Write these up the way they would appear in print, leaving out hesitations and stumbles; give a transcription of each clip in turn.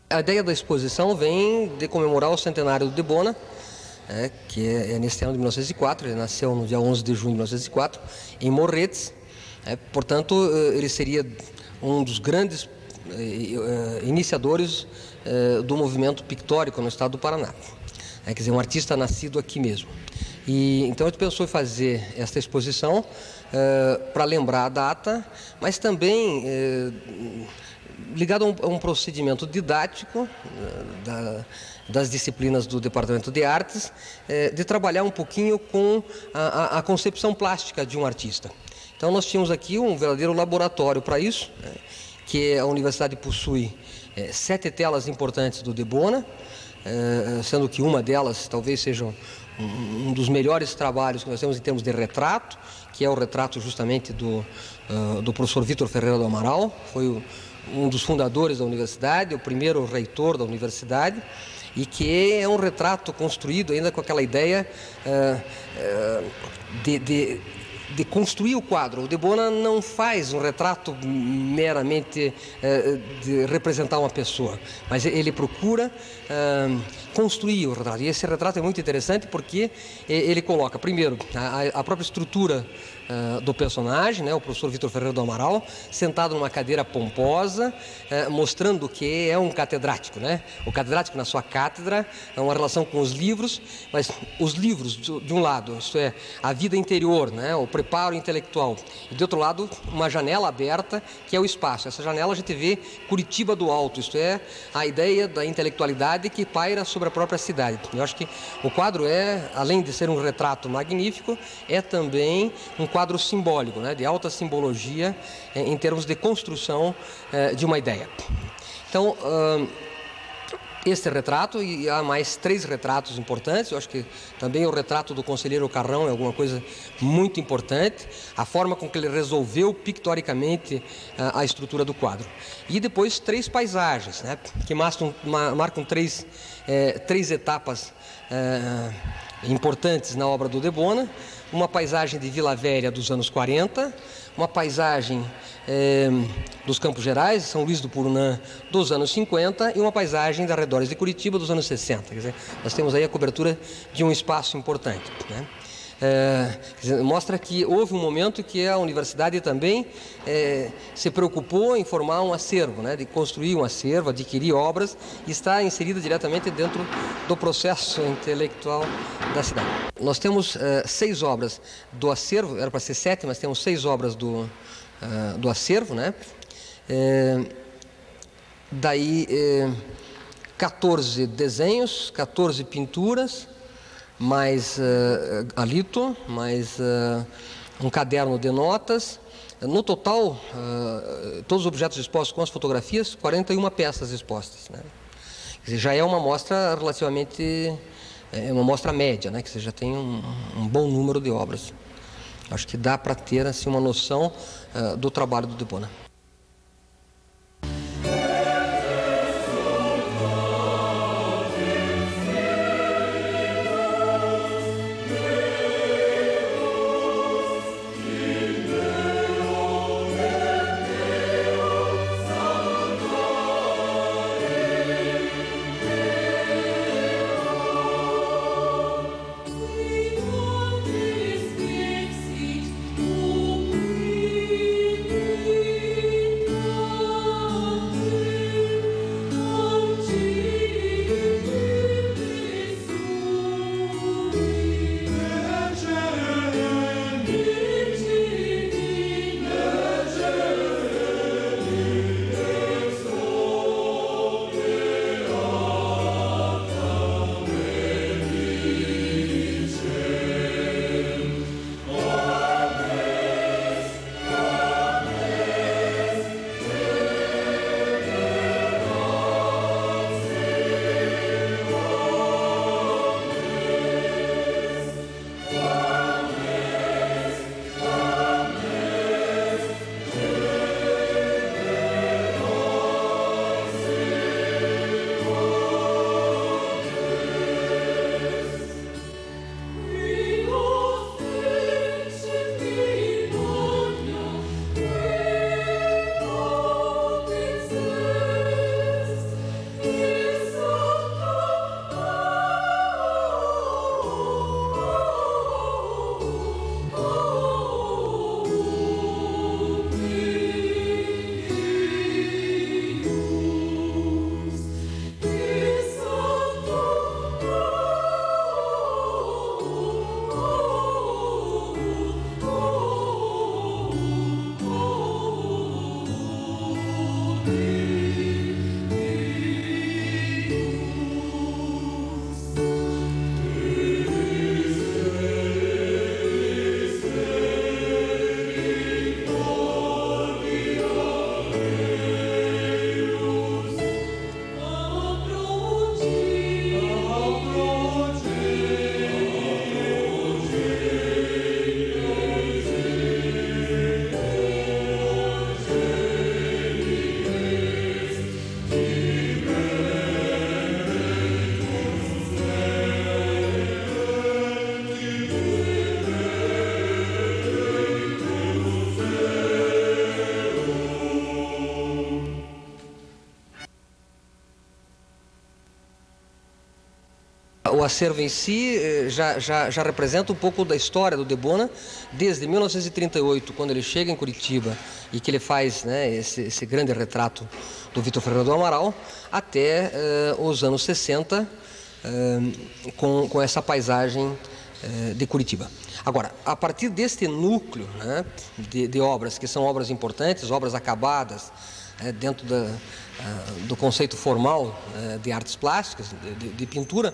A ideia da exposição vem de comemorar o centenário do Debona, que é nesse ano de 1904, ele nasceu no dia 11 de junho de 1904, em Morretes. Portanto, ele seria um dos grandes iniciadores do movimento pictórico no estado do Paraná. Quer dizer, um artista nascido aqui mesmo. E então a gente pensou em fazer esta exposição para lembrar a data, mas também ligado a um procedimento didático das disciplinas do Departamento de Artes, de trabalhar um pouquinho com a concepção plástica de um artista. Então nós tínhamos aqui um verdadeiro laboratório para isso, que a universidade possui 7 telas importantes do Debona, sendo que uma delas talvez seja um dos melhores trabalhos que nós temos em termos de retrato, que é o retrato justamente do professor Vítor Ferreira do Amaral. Foi um dos fundadores da universidade, o primeiro reitor da universidade, e que é um retrato construído ainda com aquela ideia de construir o quadro. O Debona não faz um retrato meramente de representar uma pessoa, mas ele procura construir o retrato. E esse retrato é muito interessante porque ele coloca, primeiro, a própria estrutura do personagem, né, o professor Vítor Ferreira do Amaral, sentado numa cadeira pomposa, mostrando que é um catedrático, né? O catedrático na sua cátedra, é uma relação com os livros, mas os livros de um lado, isto é, a vida interior, né, o preparo intelectual, e de outro lado, uma janela aberta, que é o espaço. Essa janela a gente vê Curitiba do alto, isto é, a ideia da intelectualidade que paira sobre a própria cidade. Eu acho que o quadro além de ser um retrato magnífico, é também um quadro simbólico, né, de alta simbologia em termos de construção de uma ideia. Então, este retrato, e há mais 3 retratos importantes. Eu acho que também o retrato do conselheiro Carrão é alguma coisa muito importante, a forma com que ele resolveu pictoricamente a estrutura do quadro. E depois 3 paisagens, né, que marcam 3 etapas importantes na obra do Debona. Uma paisagem de Vila Velha dos anos 40, uma paisagem dos Campos Gerais, São Luís do Purunã dos anos 50 e uma paisagem de arredores de Curitiba dos anos 60. Quer dizer, nós temos aí a cobertura de um espaço importante, né? Quer dizer, mostra que houve um momento que a universidade também se preocupou em formar um acervo, né, de construir um acervo, adquirir obras, e está inserida diretamente dentro do processo intelectual da cidade. Nós temos 6 obras do acervo, era para ser 7, mas temos 6 obras do acervo, né? Daí 14 desenhos, 14 pinturas, mais alito, mais um caderno de notas. No total, todos os objetos expostos com as fotografias, 41 peças expostas, né? Quer dizer, já é uma amostra relativamente, uma amostra média, né? Que você já tem um bom número de obras. Acho que dá para ter assim, uma noção do trabalho do Debona. O acervo em si já representa um pouco da história do Debona, desde 1938, quando ele chega em Curitiba e que ele faz, né, esse grande retrato do Vitor Ferreira do Amaral, até os anos 60, com essa paisagem de Curitiba. Agora, a partir deste núcleo, né, de obras, que são obras importantes, obras acabadas, dentro do conceito formal de artes plásticas, de pintura,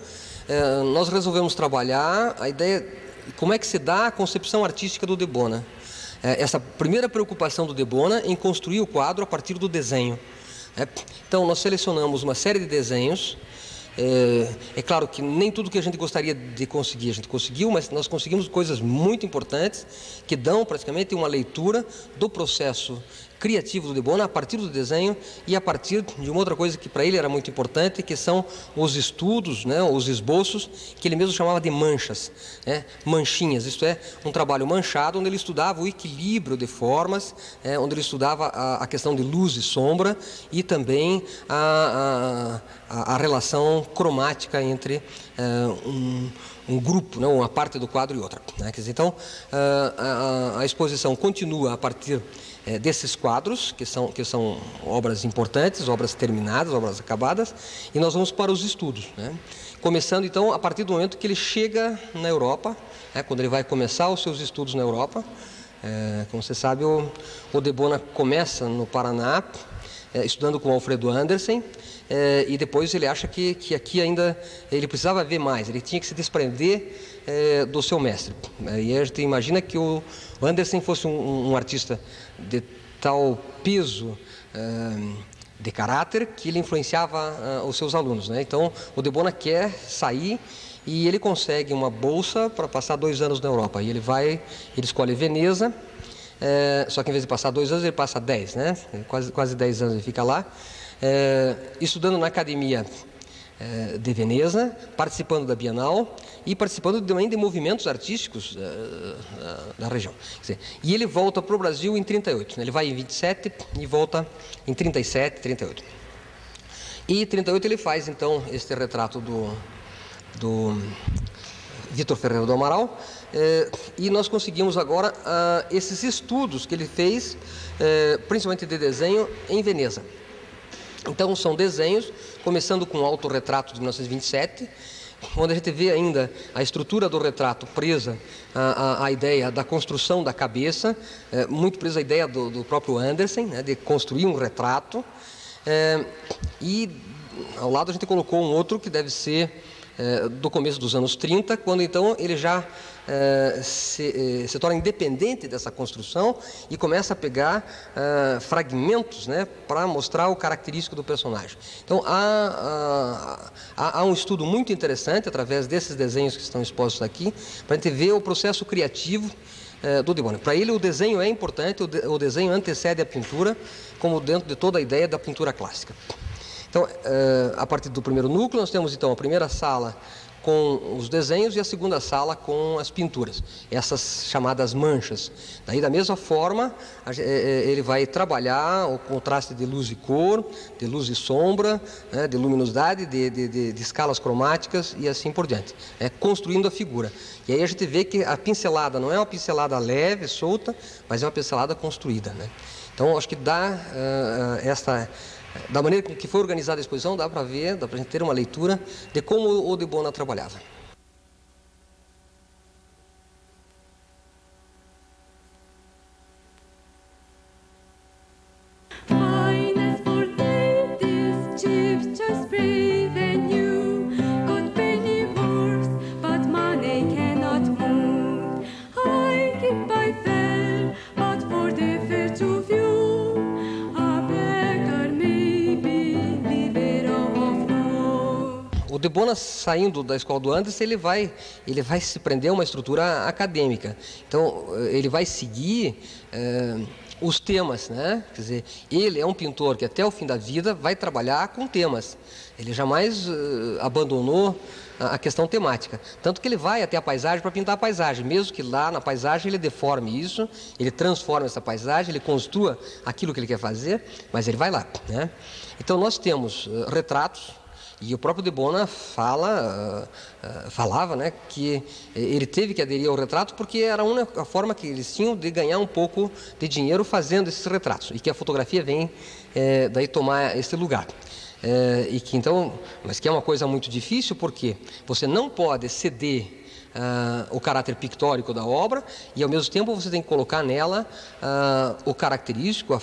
nós resolvemos trabalhar a ideia de como é que se dá a concepção artística do Debona. Essa primeira preocupação do Debona em construir o quadro a partir do desenho. Então, nós selecionamos uma série de desenhos. É claro que nem tudo que a gente gostaria de conseguir a gente conseguiu, mas nós conseguimos coisas muito importantes que dão praticamente uma leitura do processo criativo do Debona a partir do desenho e a partir de uma outra coisa que para ele era muito importante, que são os estudos, né, os esboços, que ele mesmo chamava de manchas, né, manchinhas, isto é, um trabalho manchado onde ele estudava o equilíbrio de formas, onde ele estudava a questão de luz e sombra e também a relação cromática entre um grupo, né, uma parte do quadro e outra. Né? Quer dizer, então, a exposição continua a partir desses quadros, que são obras importantes, obras terminadas, obras acabadas, e nós vamos para os estudos. Né? Começando, então, a partir do momento que ele chega na Europa, quando ele vai começar os seus estudos na Europa. Como você sabe, o Debona começa no Paraná, estudando com Alfredo Andersen, e depois ele acha que aqui ainda ele precisava ver mais, ele tinha que se desprender do seu mestre. E a gente imagina que o Andersen fosse um artista de tal peso de caráter que ele influenciava os seus alunos. Né? Então, o Debona quer sair e ele consegue uma bolsa para passar 2 anos na Europa. E ele escolhe Veneza. Só que em vez de passar 2 anos, ele passa 10, né? Quase 10 anos ele fica lá, estudando na Academia de Veneza, participando da Bienal e participando também de movimentos artísticos da região. Quer dizer, e ele volta para o Brasil em 38, né? Ele vai em 27 e volta em 37, 38. E em 38 ele faz, então, este retrato do Vitor Ferreira do Amaral, e nós conseguimos agora esses estudos que ele fez, principalmente de desenho, em Veneza. Então, são desenhos, começando com o autorretrato de 1927, onde a gente vê ainda a estrutura do retrato presa à ideia da construção da cabeça, muito presa à ideia do próprio Andersen, né, de construir um retrato, e ao lado a gente colocou um outro que deve ser do começo dos anos 30, quando então ele já se torna independente dessa construção e começa a pegar fragmentos, né, para mostrar o característico do personagem. Então há um estudo muito interessante através desses desenhos que estão expostos aqui, para a gente ver o processo criativo do Debona. Para ele o desenho é importante, o desenho antecede a pintura, como dentro de toda a ideia da pintura clássica. Então, a partir do primeiro núcleo, nós temos então a primeira sala com os desenhos e a segunda sala com as pinturas, essas chamadas manchas. Daí, da mesma forma, ele vai trabalhar o contraste de luz e cor, de luz e sombra, né, de luminosidade, de escalas cromáticas e assim por diante, construindo a figura. E aí a gente vê que a pincelada não é uma pincelada leve, solta, mas é uma pincelada construída. Né? Então, acho que dá da maneira que foi organizada a exposição, dá para ver, dá para a gente ter uma leitura de como o Debona trabalhava. O Debona, saindo da escola do Andersen, ele vai se prender a uma estrutura acadêmica. Então, ele vai seguir os temas, né? Quer dizer, ele é um pintor que até o fim da vida vai trabalhar com temas. Ele jamais abandonou a questão temática. Tanto que ele vai até a paisagem para pintar a paisagem, mesmo que lá na paisagem ele deforme isso, ele transforma essa paisagem, ele construa aquilo que ele quer fazer, mas ele vai lá, né? Então, nós temos retratos E o próprio Debona falava, né, que ele teve que aderir ao retrato porque era a única forma que eles tinham de ganhar um pouco de dinheiro fazendo esses retratos, e que a fotografia vem daí tomar esse lugar. E que então, mas que é uma coisa muito difícil, porque você não pode ceder o caráter pictórico da obra e ao mesmo tempo você tem que colocar nela o característico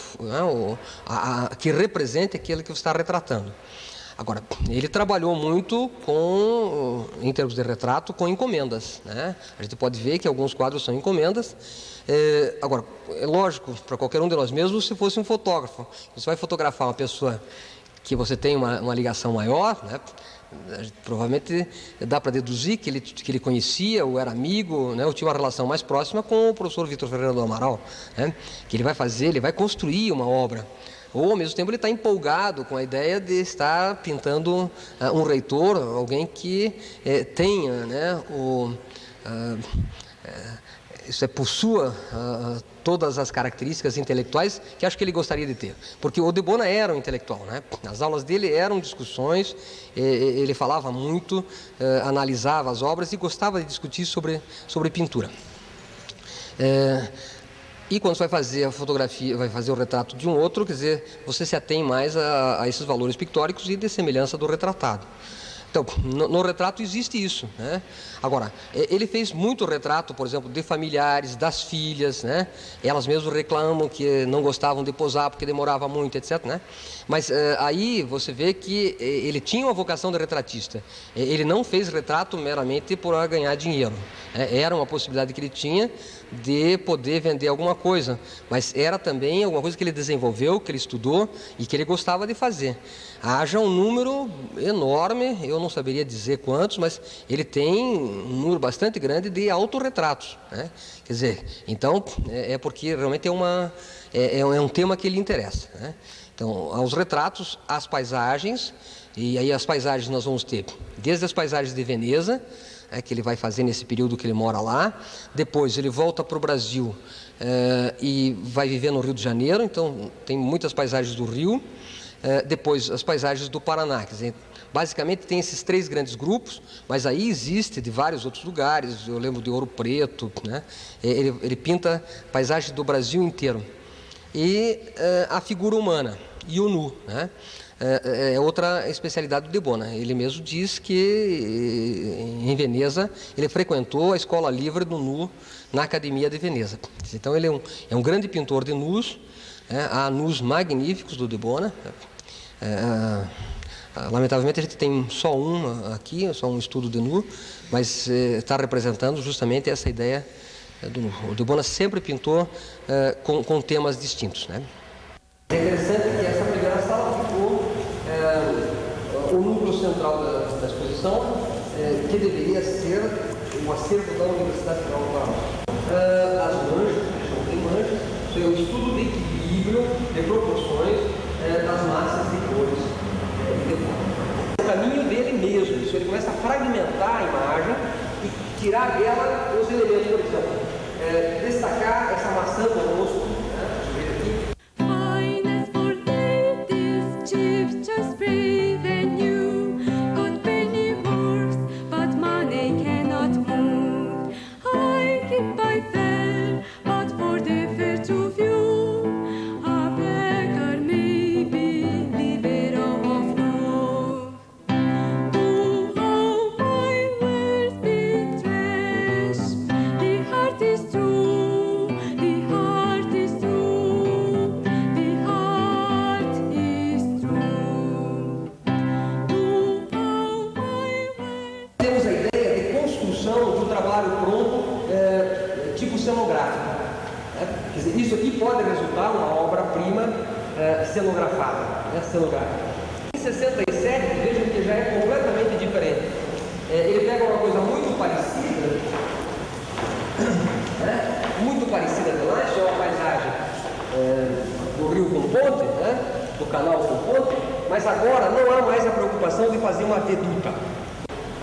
que represente aquilo que você está retratando. Agora, ele trabalhou muito em termos de retrato, com encomendas, né? A gente pode ver que alguns quadros são encomendas. Agora, é lógico, para qualquer um de nós mesmos, se fosse um fotógrafo, você vai fotografar uma pessoa que você tem uma ligação maior, né? Provavelmente dá para deduzir que ele conhecia ou era amigo, né? Ou tinha uma relação mais próxima com o professor Vitor Ferreira do Amaral, né? Que ele vai construir uma obra. Ou, ao mesmo tempo, ele está empolgado com a ideia de estar pintando um reitor, alguém que tenha, né, possua todas as características intelectuais que acho que ele gostaria de ter. Porque o Debona era um intelectual, né? As aulas dele eram discussões, ele falava muito, analisava as obras e gostava de discutir sobre pintura. E quando você vai fazer a fotografia, vai fazer o retrato de um outro, quer dizer, você se atém mais a esses valores pictóricos e de semelhança do retratado. Então, no retrato existe isso, né? Agora, ele fez muito retrato, por exemplo, de familiares, das filhas, né? Elas mesmas reclamam que não gostavam de posar porque demorava muito, etc, né? Mas aí você vê que ele tinha uma vocação de retratista. Ele não fez retrato meramente por ganhar dinheiro. Era uma possibilidade que ele tinha de poder vender alguma coisa, mas era também alguma coisa que ele desenvolveu, que ele estudou e que ele gostava de fazer. Haja um número enorme, eu não saberia dizer quantos, mas ele tem um número bastante grande de autorretratos, né? Quer dizer, então porque realmente é um tema que lhe interessa, né? Então, aos retratos, às paisagens, e aí as paisagens nós vamos ter desde as paisagens de Veneza, que ele vai fazer nesse período que ele mora lá. Depois ele volta para o Brasil e vai viver no Rio de Janeiro, então tem muitas paisagens do Rio. Depois as paisagens do Paraná, quer dizer, basicamente tem esses 3 grandes grupos, mas aí existe de vários outros lugares. Eu lembro de Ouro Preto, né? Ele pinta paisagens do Brasil inteiro. E a figura humana e o nu, né? É outra especialidade do Debona. Ele mesmo diz que em Veneza ele frequentou a escola livre do nu na Academia de Veneza. Então ele é um grande pintor de nus. Há nus magníficos do Debona. Lamentavelmente a gente tem só um aqui, só um estudo de nu, mas está representando justamente essa ideia do nu. O Debona sempre pintou com temas distintos, né? É interessante que essa primeira sala ficou o núcleo central da exposição, que deveria ser o acervo da Universidade Federal do Paraná. As manchas, não tem manchas, é o estudo de equilíbrio, de proporções das massas de cores. O caminho dele mesmo, isso ele começa a fragmentar a imagem e tirar dela os elementos, por exemplo, destacar essa maçã do rosto, né? Deixa eu ver aqui. Isso aqui pode resultar uma obra-prima cenografada, né? Em 67, vejam que já é completamente diferente. Ele pega uma coisa muito parecida, né? Muito parecida de lá, isso é uma paisagem do rio com ponte, né? Do canal com ponte, mas agora não há mais a preocupação de fazer uma veduta.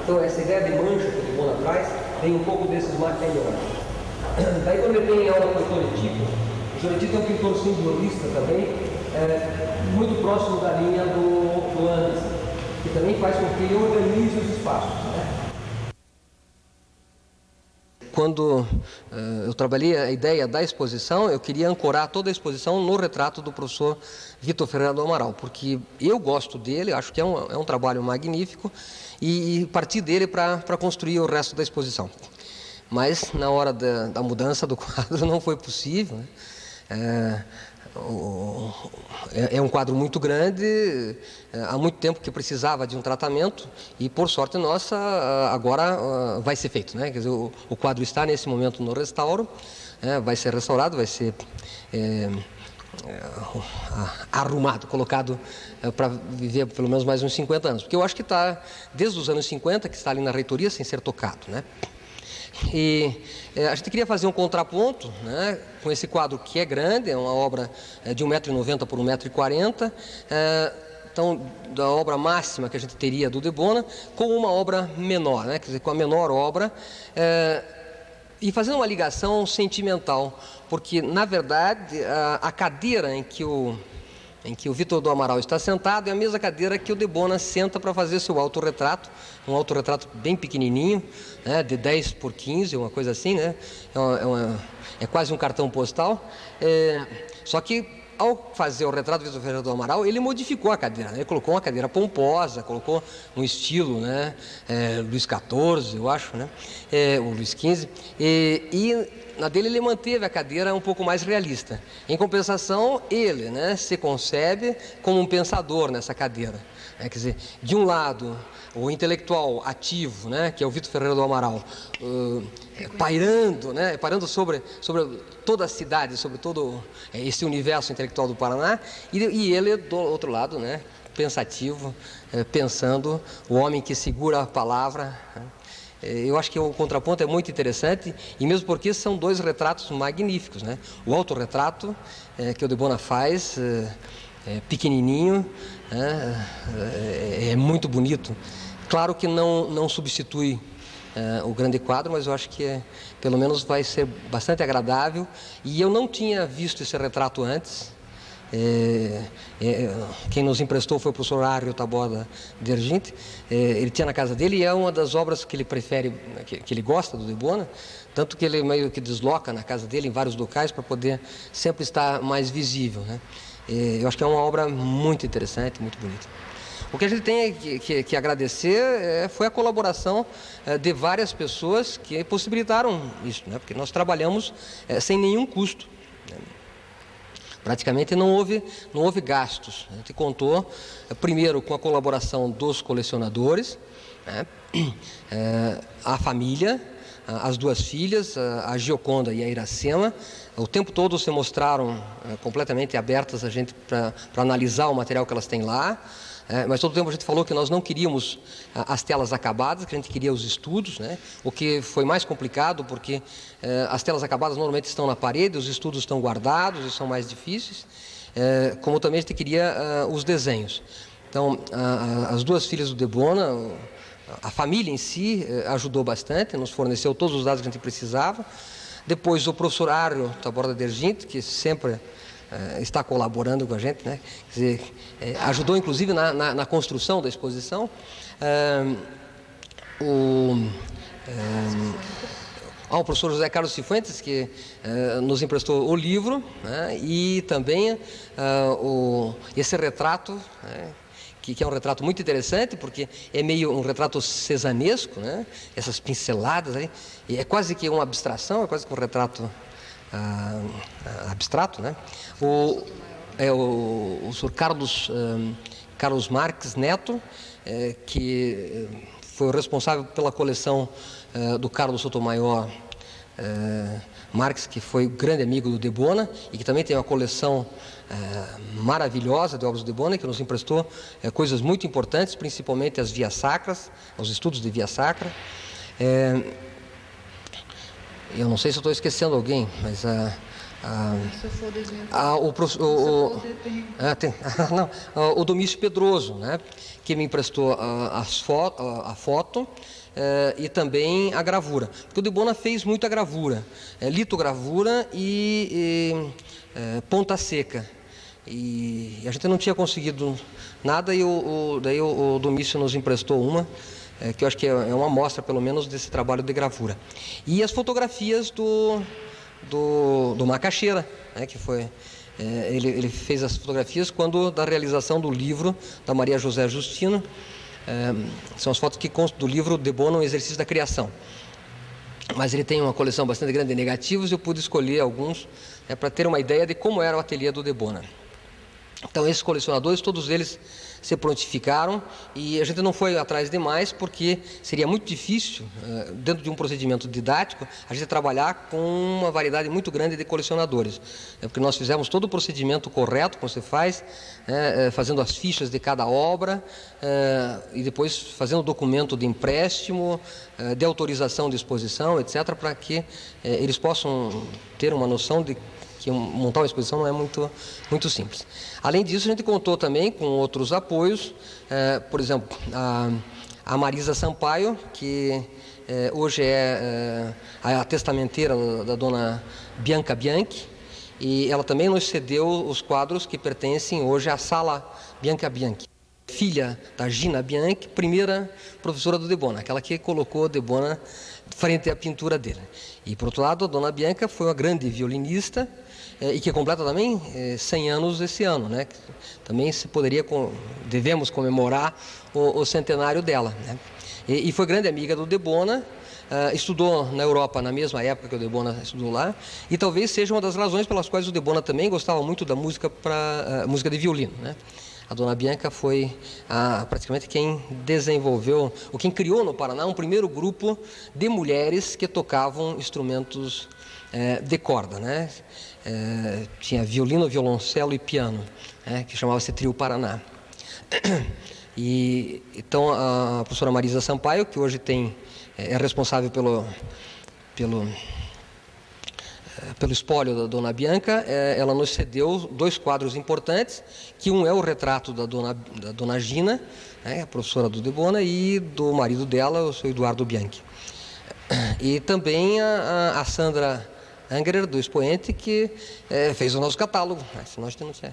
Então essa ideia de mancha que ele põe atrás tem um pouco desses maquiavélicos. Daí quando ele tem aula com o Giolitti, o Giolitti é um pintor simbolista também, muito próximo da linha do Anderson. que também faz com que ele organize os espaços, né? Quando eu trabalhei a ideia da exposição, eu queria ancorar toda a exposição no retrato do professor Vitor Ferreira do Amaral, porque eu gosto dele, acho que é um trabalho magnífico, e parti dele para construir o resto da exposição. Mas na hora da mudança do quadro não foi possível, né? É um quadro muito grande, há muito tempo que precisava de um tratamento e, por sorte nossa, agora vai ser feito, né? Quer dizer, o quadro está nesse momento no restauro, vai ser restaurado, vai ser arrumado, colocado para viver pelo menos mais uns 50 anos, porque eu acho que está desde os anos 50 que está ali na reitoria sem ser tocado, né? E a gente queria fazer um contraponto, né, com esse quadro que é grande, é uma obra de 1,90 m por 1,40 m, então da obra máxima que a gente teria do Debona, com uma obra menor, né, quer dizer, com a menor obra, e fazendo uma ligação sentimental, porque na verdade a cadeira em que o Vitor do Amaral está sentado é a mesma cadeira que o Debona senta para fazer seu autorretrato, um autorretrato bem pequenininho, né, de 10 por 15, uma coisa assim, né? É quase um cartão postal, só que ao fazer o retrato do Vitor Ferreira do Amaral, ele modificou a cadeira, né? Ele colocou uma cadeira pomposa, colocou um estilo, né, Luís XIV, eu acho, né, o Luís XV, e na dele ele manteve a cadeira um pouco mais realista. Em compensação, ele, né, se concebe como um pensador nessa cadeira. Quer dizer, de um lado, o intelectual ativo, né, que é o Vitor Ferreira do Amaral, pairando sobre toda a cidade, sobre todo esse universo intelectual do Paraná, e ele, do outro lado, né, pensativo, pensando, o homem que segura a palavra, né? Eu acho que o contraponto é muito interessante, e mesmo porque são dois retratos magníficos, né? O autorretrato que o Debona faz, pequenininho, é muito bonito. Claro que não substitui o grande quadro, mas eu acho que pelo menos vai ser bastante agradável, e eu não tinha visto esse retrato antes. Quem nos emprestou foi o professor Ário Taborda de Arginte. Ele tinha na casa dele, e é uma das obras que ele prefere, que ele gosta do Debona, tanto que ele meio que desloca na casa dele em vários locais para poder sempre estar mais visível, né? Eu acho que é uma obra muito interessante, muito bonita. O que a gente tem que agradecer foi a colaboração de várias pessoas que possibilitaram isso, né? Porque nós trabalhamos sem nenhum custo, né? Praticamente não houve gastos. A gente contou, primeiro, com a colaboração dos colecionadores, né? A família, as duas filhas, a Gioconda e a Iracema. O tempo todo se mostraram completamente abertas a gente para analisar o material que elas têm lá. Mas todo o tempo a gente falou que nós não queríamos as telas acabadas, que a gente queria os estudos, né? O que foi mais complicado, porque as telas acabadas normalmente estão na parede, os estudos estão guardados e são mais difíceis, como também a gente queria os desenhos. Então, as duas filhas do Debona, a família em si ajudou bastante, nos forneceu todos os dados que a gente precisava. Depois o professor Ário Taborda de Arginte, que sempre está colaborando com a gente, né? Quer dizer, ajudou inclusive na construção da exposição. O professor José Carlos Cifuentes, que nos emprestou o livro, né? E também esse retrato, né? Que é um retrato muito interessante, porque é meio um retrato cesanesco, né? Essas pinceladas aí, e é quase que uma abstração, é quase que um retrato abstrato, né? O Sr. Carlos Marques Neto, que foi o responsável pela coleção do Carlos Sotomayor Marques, que foi grande amigo do Debona e que também tem uma coleção maravilhosa de obras do Debona, que nos emprestou coisas muito importantes, principalmente as vias sacras, os estudos de via sacra. Eu não sei se eu estou esquecendo alguém, mas o Domício Pedroso, né, que me emprestou a foto e também a gravura, porque o Debona fez muita gravura, litogravura e ponta seca. e a gente não tinha conseguido nada, e daí o Domício nos emprestou uma, que eu acho que é uma amostra, pelo menos, desse trabalho de gravura. E as fotografias do Macaxeira, né, que foi... ele fez as fotografias da realização do livro da Maria José Justino. São as fotos que constam do livro De Bona, um exercício da criação. Mas ele tem uma coleção bastante grande de negativos, e eu pude escolher alguns para ter uma ideia de como era o ateliê do De Bona. Então, esses colecionadores, todos eles se prontificaram, e a gente não foi atrás demais, porque seria muito difícil, dentro de um procedimento didático, a gente trabalhar com uma variedade muito grande de colecionadores. Porque nós fizemos todo o procedimento correto, como você faz, fazendo as fichas de cada obra, e depois fazendo o documento de empréstimo, de autorização de exposição, etc., para que eles possam ter uma noção de que montar uma exposição não é muito simples. Além disso, a gente contou também com outros apoios, por exemplo, a Marisa Sampaio, que hoje é a testamenteira da dona Bianca Bianchi, e ela também nos cedeu os quadros que pertencem hoje à Sala Bianca Bianchi. Filha da Gina Bianchi, primeira professora do De Bona, aquela que colocou o De Bona frente à pintura dele. E, por outro lado, a dona Bianca foi uma grande violinista, e que completa também 100 anos esse ano, né? Também devemos comemorar o centenário dela, né? E foi grande amiga do De Bona, estudou na Europa na mesma época que o De Bona estudou lá, e talvez seja uma das razões pelas quais o De Bona também gostava muito da música música de violino, né? A dona Bianca foi praticamente quem desenvolveu, ou quem criou no Paraná um primeiro grupo de mulheres que tocavam instrumentos de corda, né? Tinha violino, violoncelo e piano, que chamava-se Trio Paraná. E então a professora Marisa Sampaio, que hoje é responsável pelo espólio da dona Bianca, ela nos cedeu 2 quadros importantes, que um é o retrato da dona Gina, a professora do De Bona, e do marido dela, o seu Eduardo Bianchi. E também a Sandra Angerer, do Expoente, que fez o nosso catálogo. Senão a gente não tinha...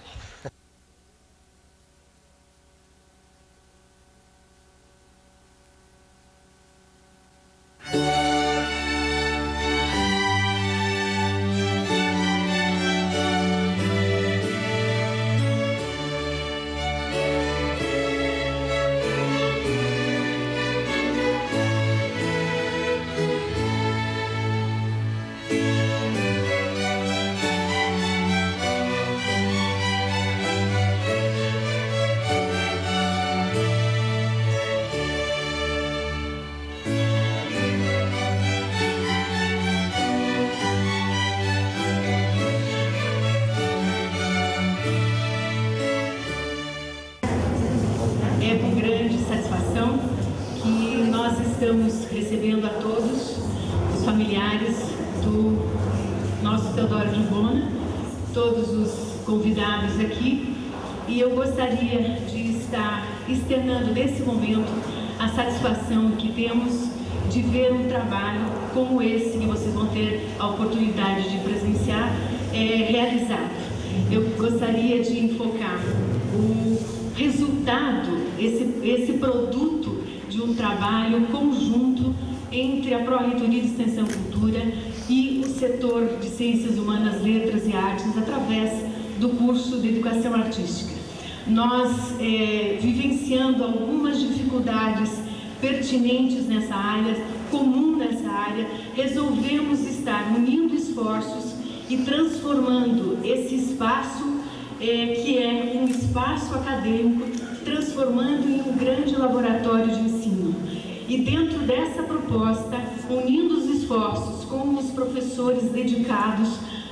É com grande satisfação que nós estamos recebendo a todos os familiares do nosso Teodoro de Bona, todos os convidados aqui, e eu gostaria de estar externando nesse momento a satisfação que temos de ver um trabalho como esse que vocês vão ter a oportunidade de presenciar realizado. Eu gostaria de enfocar o resultado, esse produto de um trabalho conjunto entre a Pró-Reitoria de Extensão e Cultura e o setor de Ciências Humanas, Letras e Artes, através do curso de Educação Artística. Nós, vivenciando algumas dificuldades pertinentes nessa área, comum nessa área, resolvemos estar unindo esforços e transformando esse espaço, que é um espaço acadêmico, transformando em um grande laboratório de ensino. E dentro dessa proposta, unindo os esforços com os professores dedicados,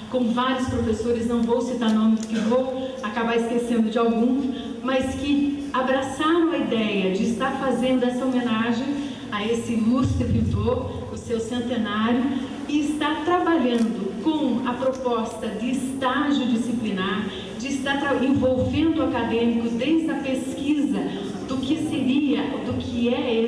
com vários professores, não vou citar nomes que vou acabar esquecendo de alguns, mas que abraçaram a ideia de estar fazendo essa homenagem a esse ilustre pintor, o seu centenário, e estar trabalhando com a proposta de estágio disciplinar, de estar envolvendo acadêmicos desde a pesquisa do que seria, do que é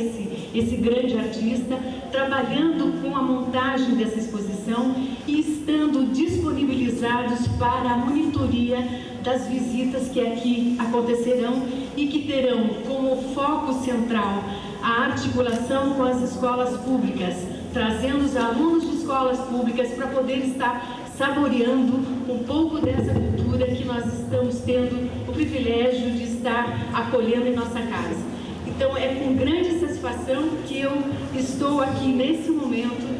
esse grande artista, trabalhando com a montagem dessa exposição e estando disponibilizados para a monitoria das visitas que aqui acontecerão e que terão como foco central a articulação com as escolas públicas, trazendo os alunos de escolas públicas para poder estar saboreando um pouco dessa cultura que nós estamos tendo o privilégio de estar acolhendo em nossa casa. Então é com grande satisfação que eu estou aqui nesse momento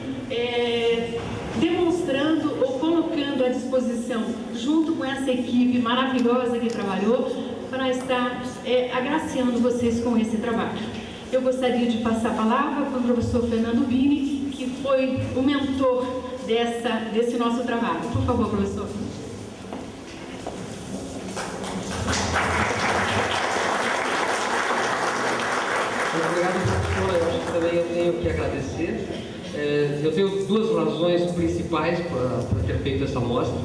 demonstrando ou colocando à disposição, junto com essa equipe maravilhosa que trabalhou, para estar agraciando vocês com esse trabalho. Eu gostaria de passar a palavra para o professor Fernando Bini, que foi o mentor desse nosso trabalho. Por favor, professor. Obrigado, professora. Eu acho que também eu tenho que agradecer. Eu tenho duas razões principais para ter feito essa mostra.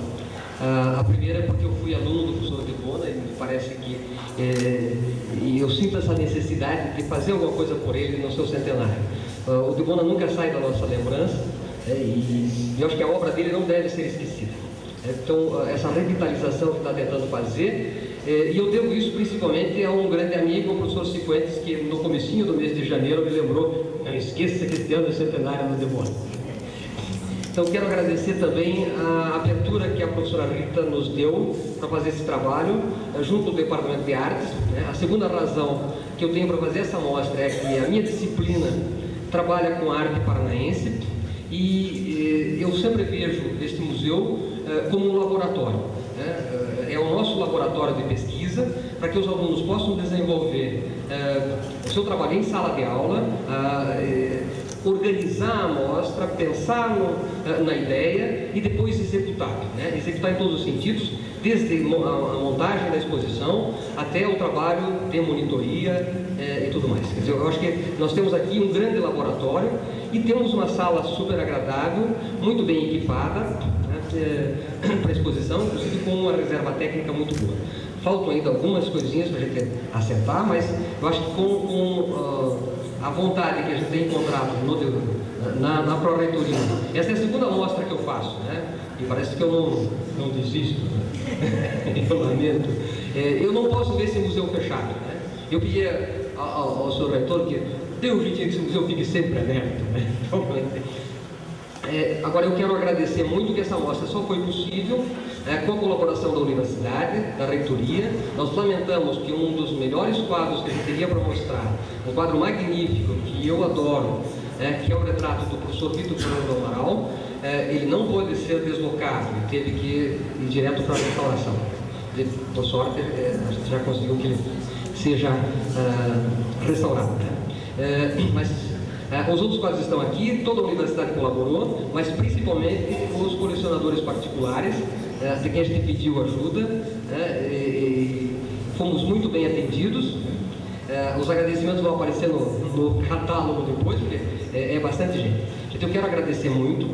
A primeira é porque eu fui aluno do professor De Bona e me parece que e eu sinto essa necessidade de fazer alguma coisa por ele no seu centenário. O De Bona nunca sai da nossa lembrança e eu acho que a obra dele não deve ser esquecida. Então, essa revitalização que está tentando fazer, e eu devo isso principalmente a um grande amigo, o professor Cifuentes, que no comecinho do mês de janeiro me lembrou: não esqueça que este ano é centenário do De Bona. Então, quero agradecer também a abertura que a professora Rita nos deu para fazer esse trabalho, junto ao Departamento de Artes. A segunda razão que eu tenho para fazer essa mostra é que a minha disciplina trabalha com arte paranaense e eu sempre vejo este museu como um laboratório. É o nosso laboratório de pesquisa para que os alunos possam desenvolver o seu trabalho em sala de aula, organizar a mostra, pensar na ideia e depois executar, executar em todos os sentidos, desde a montagem da exposição até o trabalho de monitoria e tudo mais. Quer dizer, eu acho que nós temos aqui um grande laboratório e temos uma sala super agradável, muito bem equipada, para a exposição, inclusive com uma reserva técnica muito boa. Faltam ainda algumas coisinhas para a gente acertar, mas eu acho que com a vontade que a gente tem encontrado na pró-reitoria. Essa é a segunda mostra que eu faço, e parece que eu não desisto, eu lamento. Eu não posso ver esse museu fechado. Eu pedi ao senhor reitor que dê um jeitinho que esse museu fique sempre aberto. Então, agora eu quero agradecer muito que essa mostra só foi possível com a colaboração da universidade, da reitoria. Nós lamentamos que um dos melhores quadros que a gente teria para mostrar, um quadro magnífico que eu adoro, que é o retrato do professor Vitor Fernando Amaral, ele não pôde ser deslocado, ele teve que ir direto para a restauração. Por sorte, a gente já conseguiu que ele seja restaurado. Mas os outros quadros estão aqui, toda a universidade colaborou, mas principalmente os colecionadores particulares, de quem a gente pediu ajuda, e fomos muito bem atendidos. Os agradecimentos vão aparecer no catálogo depois, porque é bastante gente. Então eu quero agradecer muito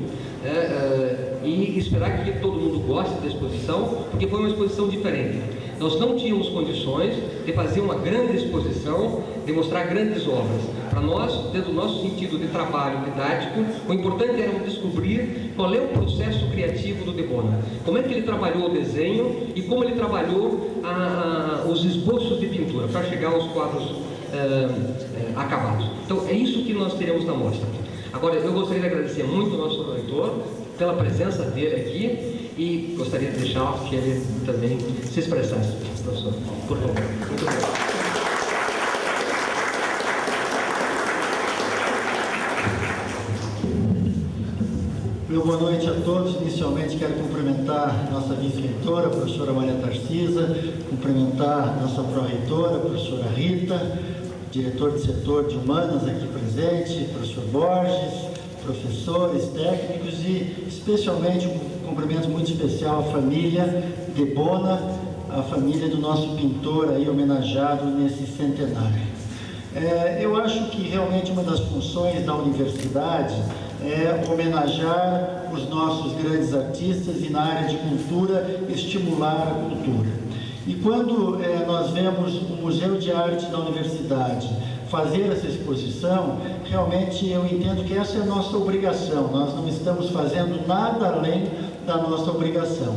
e esperar que todo mundo goste da exposição, porque foi uma exposição diferente. Nós não tínhamos condições de fazer uma grande exposição, de mostrar grandes obras. Para nós, dentro do nosso sentido de trabalho didático, o importante era descobrir qual é o processo criativo do De Bona, como é que ele trabalhou o desenho e como ele trabalhou os esboços de pintura, para chegar aos quadros acabados. Então, é isso que nós teremos na mostra. Agora, eu gostaria de agradecer muito ao nosso reitor pela presença dele aqui e gostaria de deixar que ele também se expressasse. Professor, por favor. Muito obrigado. Boa noite a todos. Inicialmente quero cumprimentar nossa vice-reitora, a professora Maria Tarcisa, cumprimentar nossa pró-reitora, a professora Rita, diretor de setor de humanas aqui presente, professor Borges, professores, técnicos e especialmente um cumprimento muito especial à família De Bona, a família do nosso pintor aí homenageado nesse centenário. Eu acho que realmente uma das funções da universidade é homenagear os nossos grandes artistas e na área de cultura estimular a cultura. E quando nós vemos o Museu de Arte da Universidade fazer essa exposição, realmente eu entendo que essa é a nossa obrigação, nós não estamos fazendo nada além da nossa obrigação.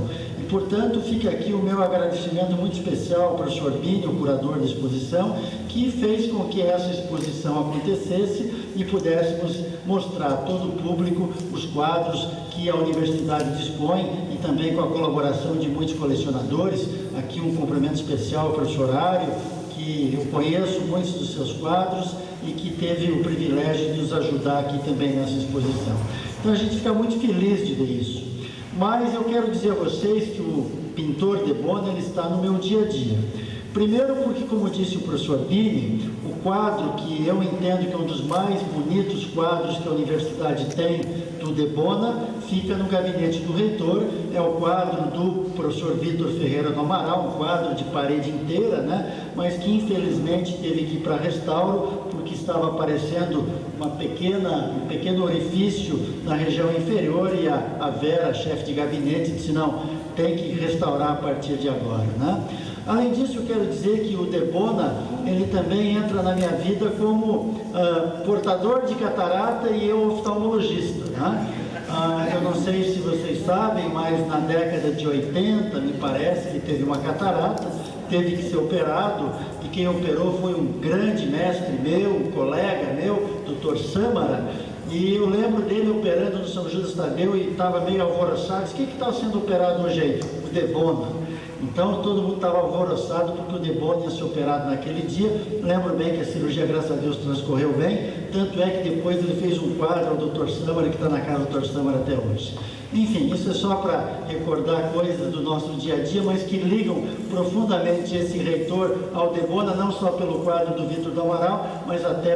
portanto, fica aqui o meu agradecimento muito especial ao professor Bini, o curador da exposição, que fez com que essa exposição acontecesse e pudéssemos mostrar a todo o público os quadros que a universidade dispõe e também com a colaboração de muitos colecionadores. Aqui um cumprimento especial ao professor Ário, que eu conheço muitos dos seus quadros e que teve o privilégio de nos ajudar aqui também nessa exposição. Então a gente fica muito feliz de ver isso. Mas eu quero dizer a vocês que o pintor de Bona ele está no meu dia a dia. Primeiro porque, como disse o professor Bini, o quadro que eu entendo que é um dos mais bonitos quadros que a universidade tem do de Bona, fica no gabinete do reitor, é o quadro do professor Vitor Ferreira do Amaral, um quadro de parede inteira, né? Mas que infelizmente teve que ir para restauro, porque estava aparecendo um pequeno orifício na região inferior, e a Vera, chefe de gabinete, disse não, tem que restaurar a partir de agora, né? Além disso, eu quero dizer que o de Bona, ele também entra na minha vida como portador de catarata e eu oftalmologista, né? Eu não sei se vocês sabem, mas na década de 80, me parece que teve uma catarata, teve que ser operado, e quem operou foi um grande mestre meu, um colega meu, Dr. Sâmara, e eu lembro dele operando no São Judas Tadeu e estava meio alvoroçado. Disse: o que está sendo operado hoje aí? O de Bona. Então todo mundo estava alvoroçado porque o de Bona ia ser operado naquele dia. Lembro bem que a cirurgia, graças a Deus, transcorreu bem, tanto é que depois ele fez um quadro ao Dr. Sâmara, que está na casa do Dr. Sâmara até hoje. Enfim, isso é só para recordar coisas do nosso dia a dia, mas que ligam profundamente esse reitor ao de Bona, não só pelo quadro do Vitor do Amaral, mas até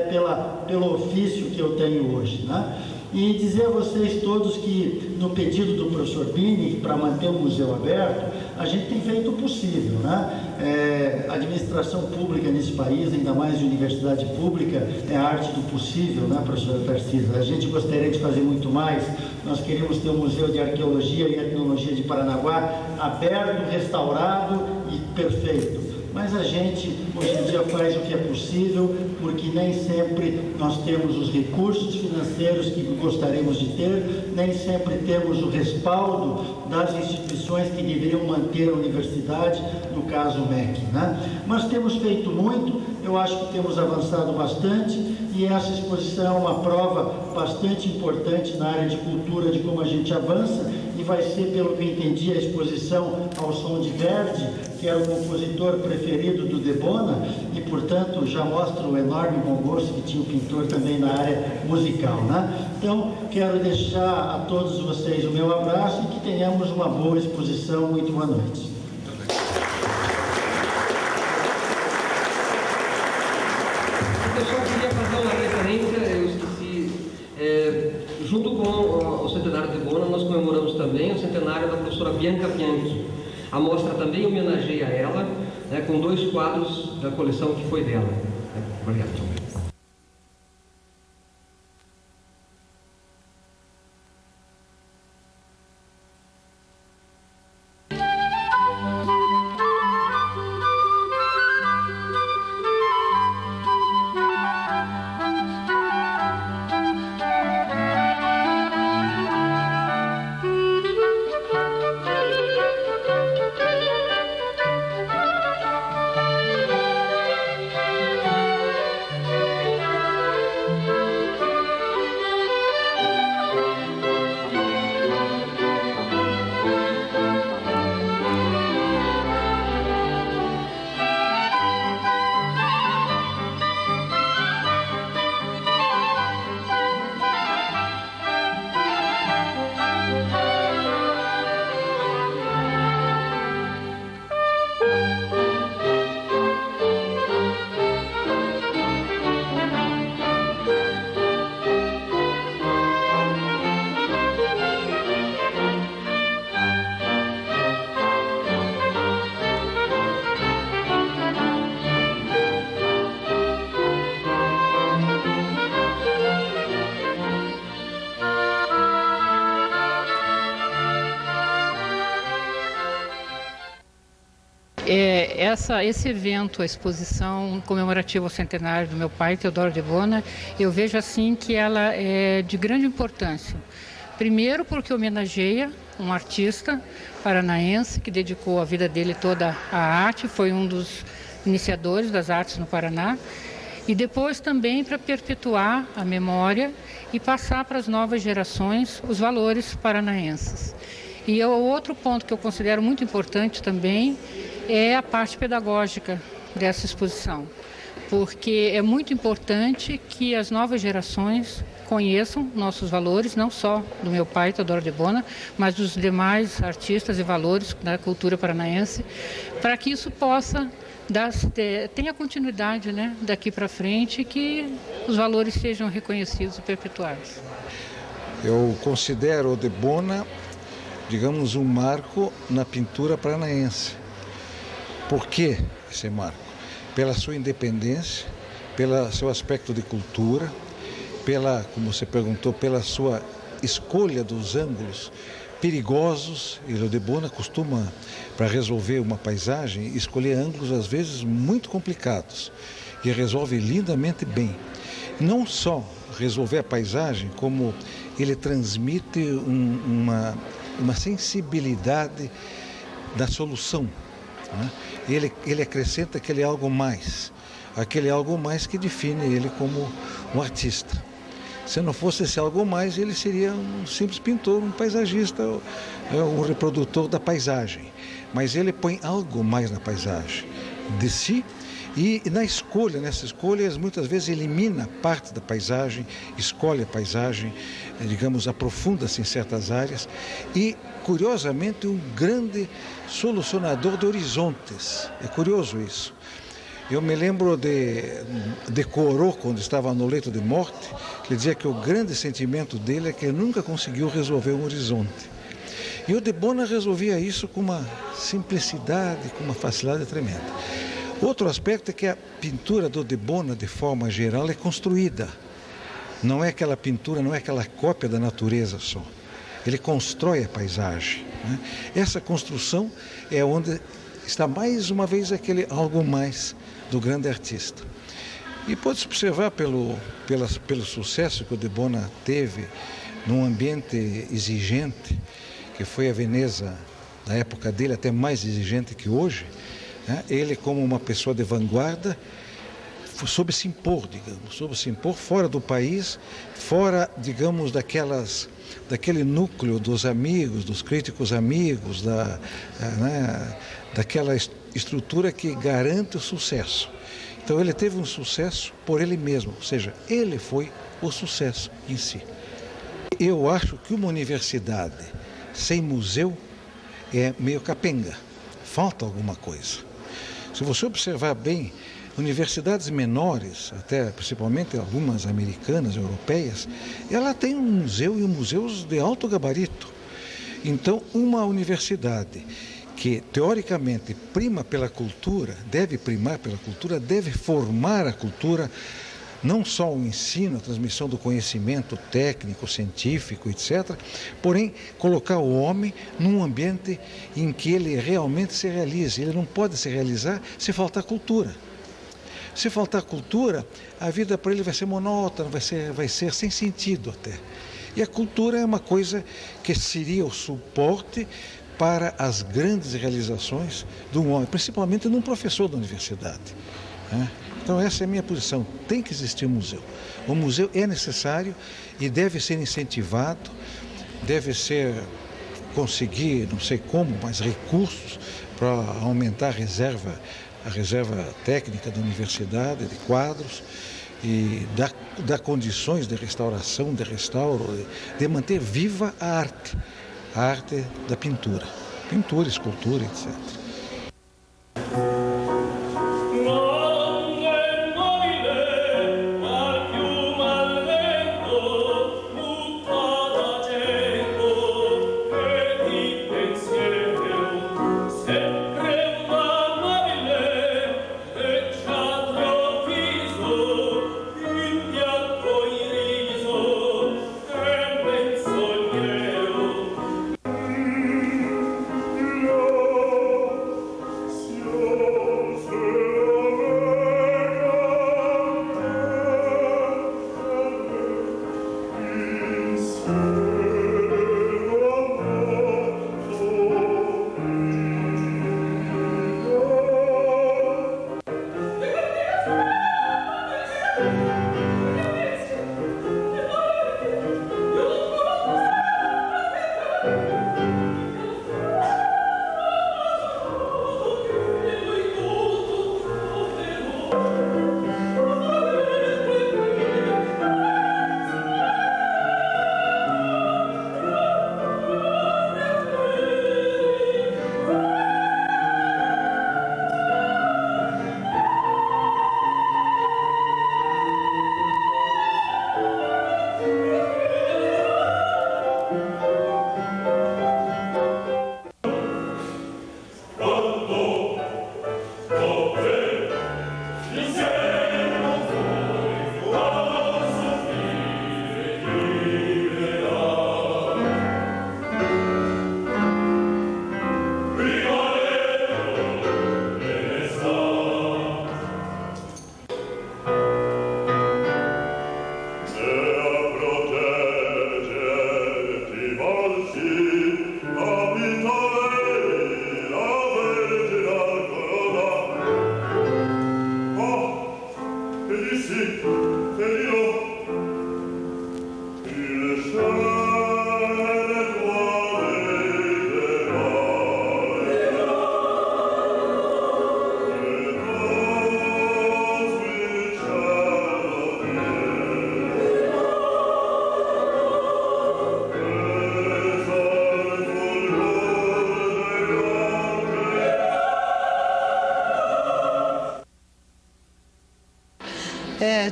pelo ofício que eu tenho hoje, né? E dizer a vocês todos que, no pedido do professor Bini, para manter o museu aberto, a gente tem feito o possível, né? A administração pública nesse país, ainda mais de universidade pública, é a arte do possível, né, professora Tarcísio? A gente gostaria de fazer muito mais. Nós queremos ter um museu de arqueologia e etnologia de Paranaguá aberto, restaurado e perfeito. Mas a gente, hoje em dia, faz o que é possível, porque nem sempre nós temos os recursos financeiros que gostaríamos de ter, nem sempre temos o respaldo das instituições que deveriam manter a universidade, no caso o MEC, né? Mas temos feito muito, eu acho que temos avançado bastante, e essa exposição é uma prova bastante importante na área de cultura, de como a gente avança, e vai ser, pelo que eu entendi, a exposição ao som de Verdi, que era o compositor preferido do de Bona, e, portanto, já mostra o enorme bom gosto que tinha o pintor também na área musical, né? Então, quero deixar a todos vocês o meu abraço e que tenhamos uma boa exposição. Muito boa noite. Eu só queria fazer uma referência, eu esqueci. Junto com o centenário de Bona, nós comemoramos também o centenário da professora Bianca Bianchi. A mostra também homenageia ela, né, com 2 quadros da coleção que foi dela. Obrigado. Esse evento, a exposição comemorativa ao centenário do meu pai, Teodoro de Bona, eu vejo assim que ela é de grande importância. Primeiro porque homenageia um artista paranaense que dedicou a vida dele toda à arte, foi um dos iniciadores das artes no Paraná, e depois também para perpetuar a memória e passar para as novas gerações os valores paranaenses. E o outro ponto que eu considero muito importante também é a parte pedagógica dessa exposição, porque é muito importante que as novas gerações conheçam nossos valores, não só do meu pai, Teodoro de Bona, mas dos demais artistas e valores da cultura paranaense, para que isso possa tenha continuidade, né, daqui para frente, que os valores sejam reconhecidos e perpetuados. Eu considero o de Bona, digamos, um marco na pintura paranaense. Por que esse marco? Pela sua independência, pelo seu aspecto de cultura, como você perguntou, pela sua escolha dos ângulos perigosos. E o de Bona costuma, para resolver uma paisagem, escolher ângulos às vezes muito complicados e resolve lindamente bem. Não só resolver a paisagem, como ele transmite uma sensibilidade da solução, né? Ele acrescenta aquele algo mais que define ele como um artista. Se não fosse esse algo mais, ele seria um simples pintor, um paisagista, um reprodutor da paisagem. Mas ele põe algo mais na paisagem de si, e nessa escolha, muitas vezes elimina parte da paisagem, escolhe a paisagem, digamos, aprofunda-se em certas áreas e, curiosamente, um grande solucionador de horizontes. É curioso isso. Eu me lembro de Corot, quando estava no leito de morte, que dizia que o grande sentimento dele é que ele nunca conseguiu resolver um horizonte. E o de Bona resolvia isso com uma simplicidade, com uma facilidade tremenda. Outro aspecto é que a pintura do de Bona, de forma geral, é construída. Não é aquela pintura, não é aquela cópia da natureza só. Ele constrói a paisagem, né? Essa construção é onde está mais uma vez aquele algo mais do grande artista. E pode-se observar pelo sucesso que o de Bona teve num ambiente exigente, que foi a Veneza da época dele, até mais exigente que hoje, né? Ele, como uma pessoa de vanguarda, soube se impor fora do país, fora, digamos, daquele núcleo dos amigos, dos críticos amigos, daquela estrutura que garante o sucesso. Então ele teve um sucesso por ele mesmo, ou seja, ele foi o sucesso em si. Eu acho que uma universidade sem museu é meio capenga, falta alguma coisa. Se você observar bem, universidades menores, até principalmente algumas americanas, europeias, ela tem um museu e museus de alto gabarito. Então, uma universidade que, teoricamente, prima pela cultura, deve primar pela cultura, deve formar a cultura, não só o ensino, a transmissão do conhecimento técnico, científico, etc., porém, colocar o homem num ambiente em que ele realmente se realize. Ele não pode se realizar se faltar cultura. Se faltar cultura, a vida para ele vai ser monótona, vai ser sem sentido até. E a cultura é uma coisa que seria o suporte para as grandes realizações de um homem, principalmente de um professor da universidade, né? Então essa é a minha posição, tem que existir um museu. O museu é necessário e deve ser incentivado, deve conseguir, não sei como, mas recursos para aumentar a reserva técnica da universidade, de quadros, e dar condições de restauração, de restauro, de manter viva a arte da pintura, escultura, etc.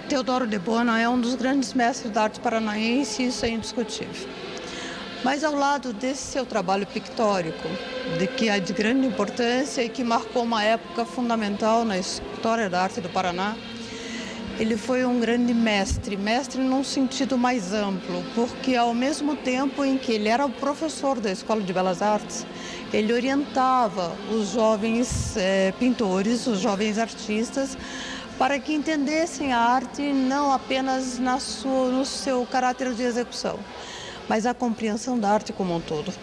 Teodoro de Bona é um dos grandes mestres da arte paranaense, isso é indiscutível. Mas ao lado desse seu trabalho pictórico, de que é de grande importância e que marcou uma época fundamental na história da arte do Paraná, ele foi um grande mestre num sentido mais amplo, porque ao mesmo tempo em que ele era o professor da Escola de Belas Artes, ele orientava os jovens pintores, os jovens artistas, para que entendessem a arte não apenas no seu caráter de execução, mas a compreensão da arte como um todo.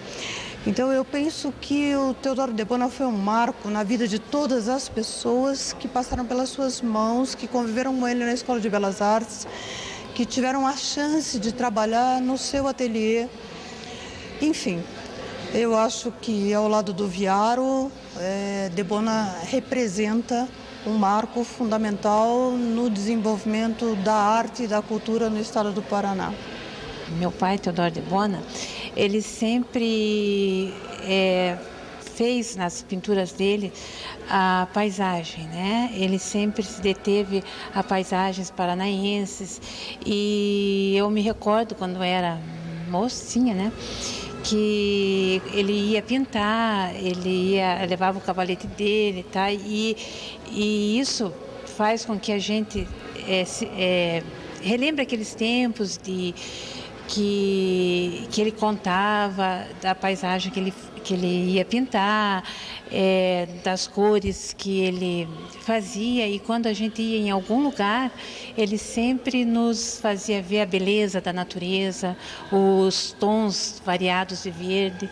Então eu penso que o Teodoro de Bona foi um marco na vida de todas as pessoas que passaram pelas suas mãos, que conviveram com ele na Escola de Belas Artes, que tiveram a chance de trabalhar no seu ateliê. Enfim, eu acho que ao lado do Viaro, de Bona representa um marco fundamental no desenvolvimento da arte e da cultura no estado do Paraná. Meu pai, Teodoro de Bona, ele sempre fez nas pinturas dele a paisagem, né? Ele sempre se deteve a paisagens paranaenses e eu me recordo quando era mocinha, né? Que ele ia pintar, levava o cavalete dele, tá? E isso faz com que a gente relembre aqueles tempos que ele contava da paisagem que ele ia pintar, das cores que ele fazia, e quando a gente ia em algum lugar, ele sempre nos fazia ver a beleza da natureza, os tons variados de verde,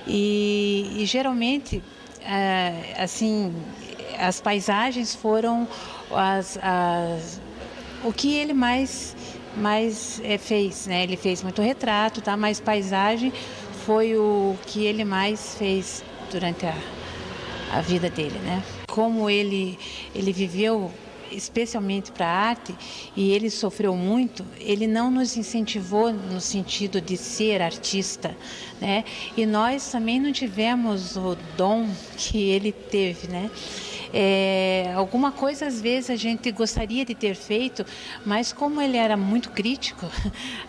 e geralmente, assim, as paisagens foram o que ele mais fez, né? Ele fez muito retrato, tá? Mas paisagem foi o que ele mais fez durante a vida dele, né? Como ele viveu especialmente para a arte e ele sofreu muito, ele não nos incentivou no sentido de ser artista, né? E nós também não tivemos o dom que ele teve, né? Alguma coisa às vezes a gente gostaria de ter feito, mas como ele era muito crítico,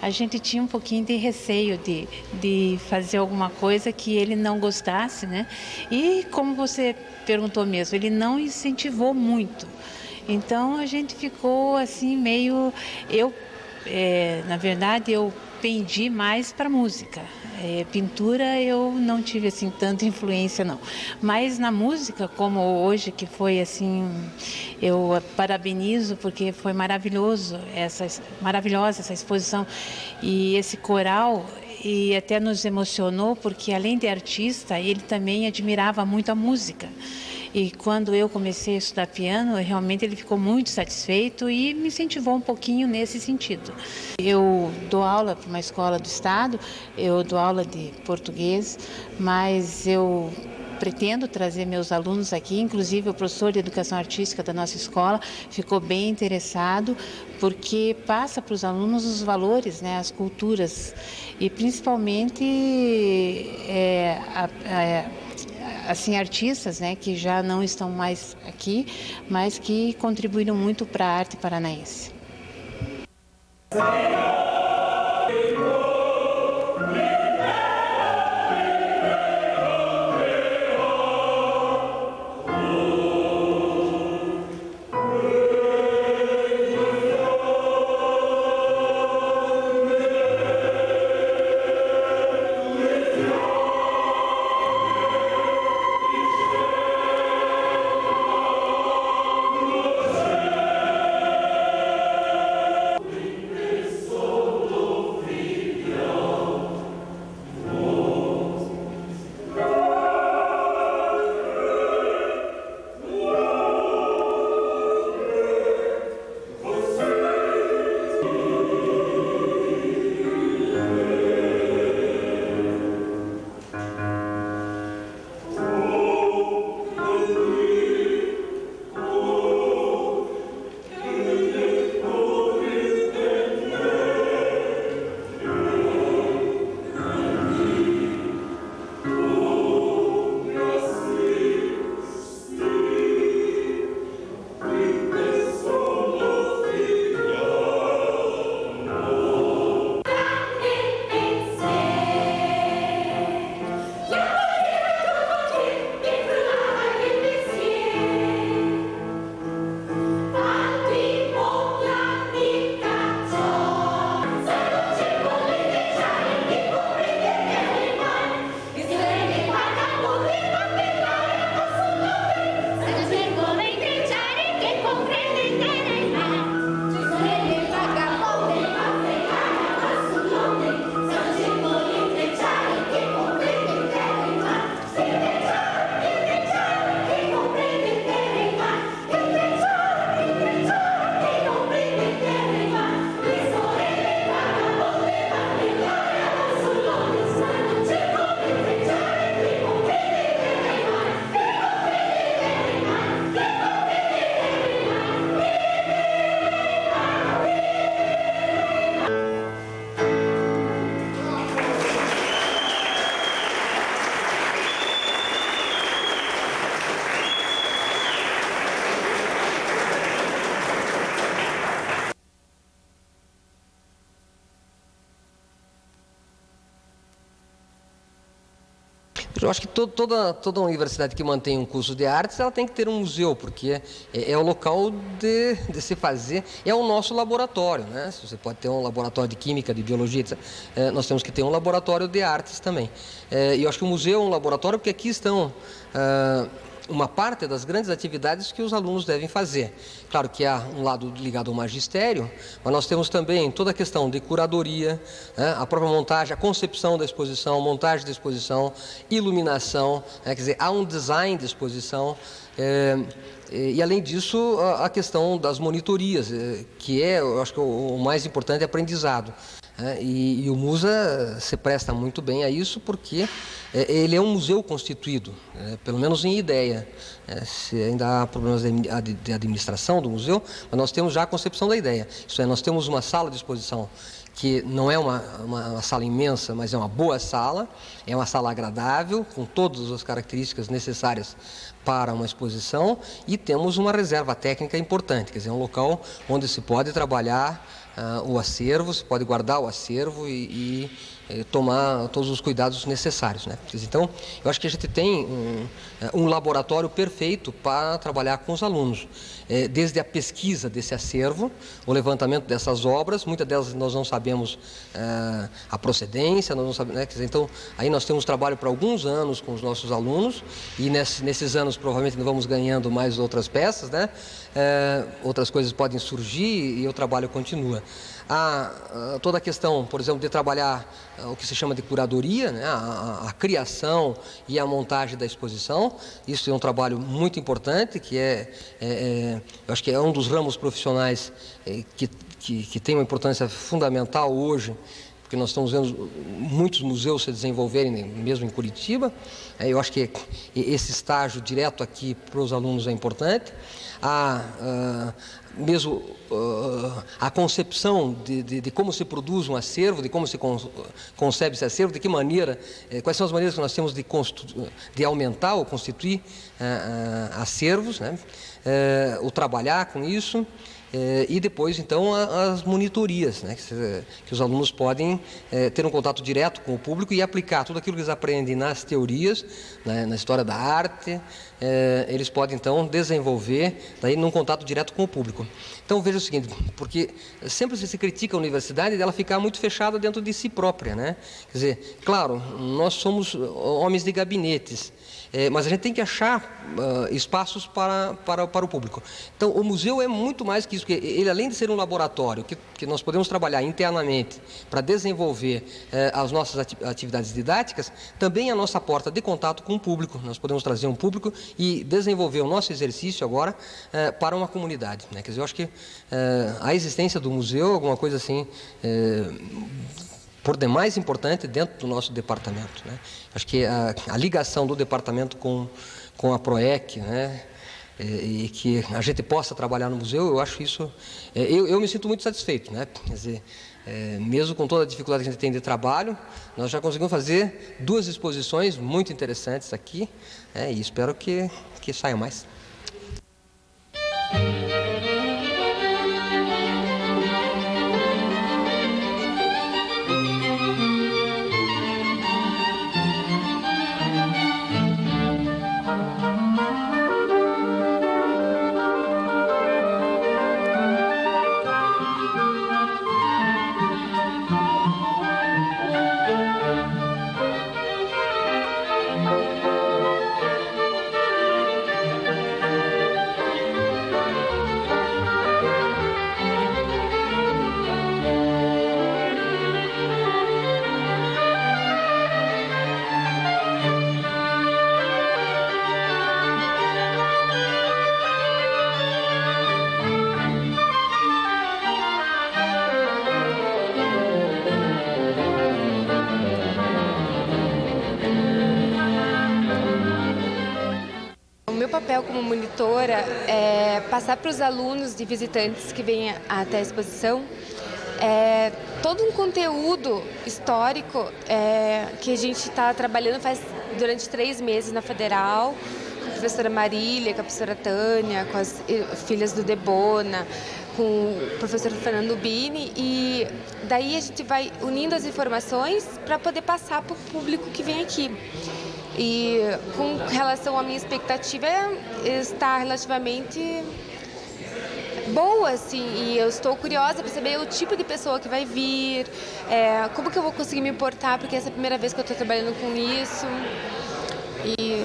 a gente tinha um pouquinho de receio de fazer alguma coisa que ele não gostasse, né? E como você perguntou mesmo, ele não incentivou muito. Então a gente ficou assim meio... na verdade, eu pendi mais para música. Pintura eu não tive assim tanta influência não, mas na música, como hoje, que foi assim, eu parabenizo porque foi maravilhosa essa exposição e esse coral, e até nos emocionou porque além de artista, ele também admirava muito a música. E quando eu comecei a estudar piano, realmente ele ficou muito satisfeito e me incentivou um pouquinho nesse sentido. Eu dou aula para uma escola do estado, eu dou aula de português, mas eu pretendo trazer meus alunos aqui, inclusive o professor de educação artística da nossa escola ficou bem interessado, porque passa para os alunos os valores, né, as culturas, e principalmente assim, artistas, né, que já não estão mais aqui, mas que contribuíram muito para a arte paranaense. So Eu acho que toda universidade que mantém um curso de artes, ela tem que ter um museu, porque é o local de se fazer, é o nosso laboratório, né? Você pode ter um laboratório de química, de biologia, etc. Nós temos que ter um laboratório de artes também. E eu acho que o museu é um laboratório porque aqui estão uma parte das grandes atividades que os alunos devem fazer. Claro que há um lado ligado ao magistério, mas nós temos também toda a questão de curadoria, né, a própria montagem, a concepção da exposição, montagem da exposição, iluminação, quer dizer, há um design de exposição. E além disso, a questão das monitorias, que eu acho que o mais importante é aprendizado. E o MUSA se presta muito bem a isso porque ele é um museu constituído, pelo menos em ideia. Se ainda há problemas de administração do museu, mas nós temos já a concepção da ideia. Isso é, nós temos uma sala de exposição que não é uma sala imensa, mas é uma boa sala, é uma sala agradável, com todas as características necessárias para uma exposição, e temos uma reserva técnica importante, quer dizer, um local onde se pode trabalhar o acervo, se pode guardar o acervo e tomar todos os cuidados necessários, né? Então, eu acho que a gente tem um laboratório perfeito para trabalhar com os alunos, desde a pesquisa desse acervo, o levantamento dessas obras, muitas delas nós não sabemos a procedência, nós não sabemos, né? Quer dizer, então, aí nós temos trabalho para alguns anos com os nossos alunos, e nesses anos provavelmente nós vamos ganhando mais outras peças, né? Outras coisas podem surgir e o trabalho continua. Há toda a questão, por exemplo, de trabalhar o que se chama de curadoria, né? A criação e a montagem da exposição. Isso é um trabalho muito importante, que eu acho que é um dos ramos profissionais que tem uma importância fundamental hoje, porque nós estamos vendo muitos museus se desenvolverem, mesmo em Curitiba. Eu acho que esse estágio direto aqui para os alunos é importante. Mesmo a concepção de como se produz um acervo, de como se concebe esse acervo, de que maneira, quais são as maneiras que nós temos de aumentar ou constituir acervos, né? O trabalhar com isso. E depois, então, as monitorias, né? Que os alunos podem ter um contato direto com o público e aplicar tudo aquilo que eles aprendem nas teorias, né, na história da arte, eles podem, então, desenvolver daí num contato direto com o público. Então, veja o seguinte, porque sempre se critica a universidade dela ficar muito fechada dentro de si própria, né? Quer dizer, claro, nós somos homens de gabinetes, mas a gente tem que achar espaços para o público. Então, o museu é muito mais que isso, porque ele, além de ser um laboratório que nós podemos trabalhar internamente para desenvolver as nossas atividades didáticas, também é a nossa porta de contato com o público. Nós podemos trazer um público e desenvolver o nosso exercício agora para uma comunidade, né? Quer dizer, eu acho que a existência do museu é alguma coisa assim por demais importante dentro do nosso departamento, né? Acho que a ligação do departamento com a PROEC, né? E que a gente possa trabalhar no museu, eu acho isso... Eu me sinto muito satisfeito, né? Quer dizer, mesmo com toda a dificuldade que a gente tem de trabalho, nós já conseguimos fazer 2 exposições muito interessantes aqui, e espero que saia mais. Como monitora, passar para os alunos e visitantes que vêm até a exposição todo um conteúdo histórico que a gente está trabalhando durante 3 meses na Federal, com a professora Marília, com a professora Tânia, com as filhas do Debona, com o professor Fernando Bini, e daí a gente vai unindo as informações para poder passar para o público que vem aqui. E com relação à minha expectativa, está relativamente boa, assim, e eu estou curiosa para saber o tipo de pessoa que vai vir, como que eu vou conseguir me portar, porque essa é a primeira vez que eu estou trabalhando com isso. E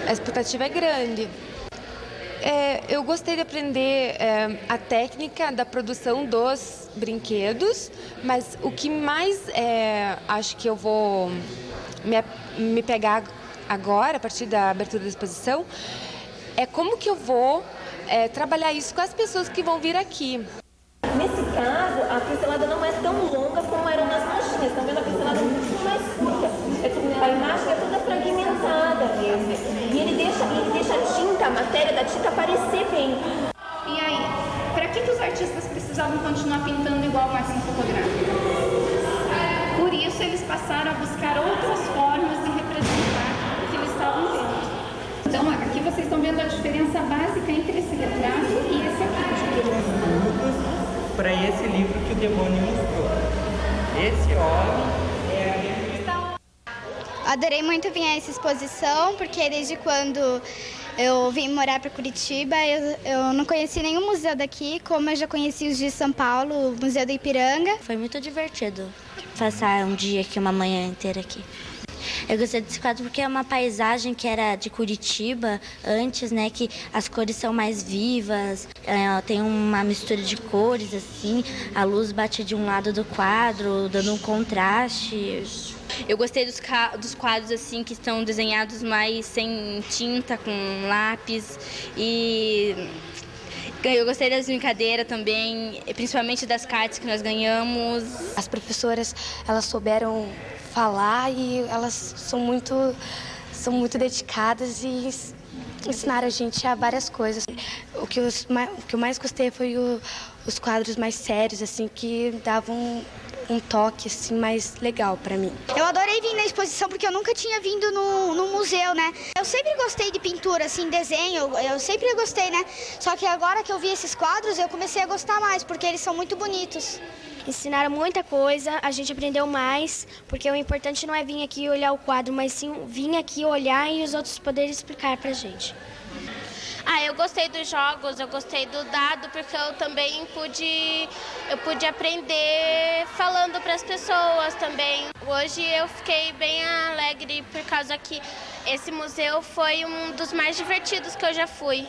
a expectativa é grande. Eu gostei de aprender a técnica da produção dos brinquedos, mas o que mais acho que eu vou me pegar agora, a partir da abertura da exposição, é como que eu vou trabalhar isso com as pessoas que vão vir aqui. Nesse caso, a pincelada não é tão longa como eram nas machinhas. Estão vendo a pincelada muito mais curta. A imagem é toda fragmentada mesmo. E ele deixa a tinta, a matéria da tinta aparecer bem. E aí, para que os artistas precisavam continuar pintando igual a máquina fotográfica? Por isso, eles passaram a buscar outras formas de representar o que eles estavam vendo. Então, aqui vocês estão vendo a diferença básica entre esse retrato e esse aqui. Para esse livro que o Debone mostrou. Esse homem Adorei muito vir a essa exposição, porque desde quando eu vim morar para Curitiba, eu não conheci nenhum museu daqui, como eu já conheci os de São Paulo, o Museu do Ipiranga. Foi muito divertido passar um dia aqui, uma manhã inteira aqui. Eu gostei desse quadro porque é uma paisagem que era de Curitiba antes, né? Que as cores são mais vivas, tem uma mistura de cores, assim. A luz bate de um lado do quadro, dando um contraste. Eu gostei dos quadros, assim, que estão desenhados mais sem tinta, com lápis. E eu gostei das brincadeiras também, principalmente das cartas que nós ganhamos. As professoras, elas souberam falar e elas são muito dedicadas e ensinaram a gente a várias coisas. O que eu mais gostei foi os quadros mais sérios, assim, que davam um toque assim mais legal para mim. Eu adorei vir na exposição porque eu nunca tinha vindo no museu, né? Eu sempre gostei de pintura, assim, desenho, eu sempre gostei, né? Só que agora que eu vi esses quadros, eu comecei a gostar mais, porque eles são muito bonitos. Ensinaram muita coisa, a gente aprendeu mais, porque o importante não é vir aqui olhar o quadro, mas sim vir aqui olhar e os outros poderem explicar pra gente. Eu gostei dos jogos, eu gostei do dado, porque eu também pude aprender falando para as pessoas também. Hoje eu fiquei bem alegre por causa que esse museu foi um dos mais divertidos que eu já fui.